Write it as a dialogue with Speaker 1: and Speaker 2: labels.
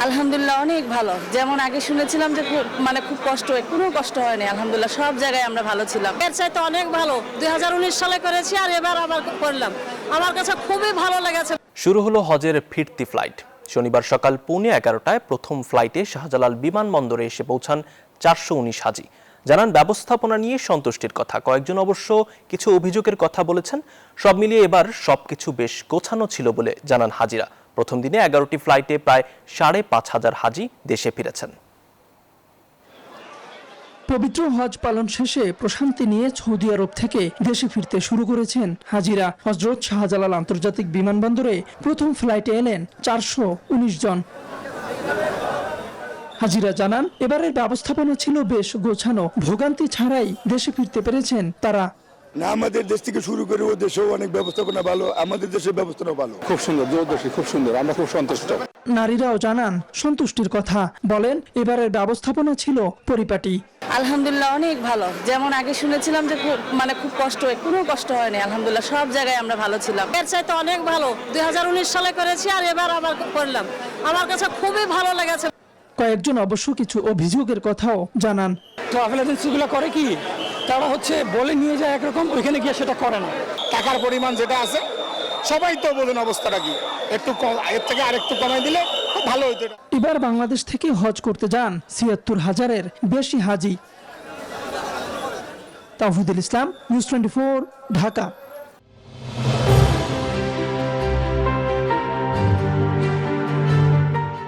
Speaker 1: আলহামদুলিল্লাহ অনেক ভালো। যেমন আগে শুনেছিলাম যে খুব কষ্ট হয়, কোনো কষ্ট হয়নি। আলহামদুলিল্লাহ সব জায়গায় আমরা ভালো ছিলাম।
Speaker 2: এর চাইতে অনেক ভালো। 2019 সালে করেছি আর এবার আবার করলাম। আমার কাছে খুবই ভালো লেগেছে।
Speaker 3: শুরু হলো হজের ফিরতি ফ্লাইট। শনিবার সকাল 11:15টায় প্রথম ফ্লাইটে শাহজালাল বিমানবন্দরে এসে পৌঁছান 419 হাজি। জানান ব্যবস্থাপনা নিয়ে সন্তুষ্টির কথা, কয়েকজন অবশ্য কিছু অভিযোগের কথা বলেছেন। সব মিলিয়ে এবার সবকিছু বেশ গোছানো ছিল বলে জানান হাজিরা। প্রথম দিনে 11টি ফ্লাইটে প্রায় 5,500 হাজি দেশে ফিরেছেন।
Speaker 4: পবিত্র হজ পালন শেষে প্রশান্তি নিয়ে সৌদি আরব থেকে দেশে ফিরতে শুরু করেছেন হাজিরা। হজরত শাহজালাল আন্তর্জাতিক বিমানবন্দরে প্রথম ফ্লাইটে এলেন 419 জন। হাজিরা জানান এবারের ব্যবস্থাপনা ছিল বেশ গোছানো, ভোগান্তি ছাড়াই দেশে ফিরতে পেরেছেন তারা।
Speaker 5: না, আমাদের দেশ থেকে শুরু করে ও দেশেও অনেক ব্যবস্থাপনা ভালো, আমাদের দেশের ব্যবস্থাপনা ভালো।
Speaker 6: খুব সুন্দর, জোরদর্শী, খুব সুন্দর, আমরা খুব সন্তুষ্ট।
Speaker 4: নারীরাও জানান সন্তুষ্টির কথা, বলেন এবারের ব্যবস্থাপনা ছিল পরিপাটি।
Speaker 1: আলহামদুলিল্লাহ অনেক ভালো। যেমন আগে শুনেছিলাম যে খুব কষ্ট হয়, কোনো কষ্ট হয়নি। আলহামদুলিল্লাহ সব জায়গায় আমরা ভালো ছিলাম।
Speaker 2: এর চাইতে অনেক ভালো। 2019 সালে করেছি আর এবার আবার করলাম। আমার কাছে খুবই ভালো লেগেছে।
Speaker 4: কয়েকজন অবশ্য কিছু অভিযোগের কথাও জানান।
Speaker 7: ট্রাভেল এজেন্সিগুলো করে কি, তারা বলে নিয়ে যায় একরকম, ওইখানে গিয়ে সেটা করে না।
Speaker 6: টাকার পরিমাণ যেটা আছে সবাই তো বোঝেন অবস্থাটা কি, একটু কম, এর থেকে আরেকটু কমাই দিলে খুব ভালো হতো।
Speaker 4: এবার বাংলাদেশ থেকে হজ করতে যান ৭৬,০০০-এর বেশি হাজি। তাওহিদুল ইসলাম, নিউজ 24, ঢাকা।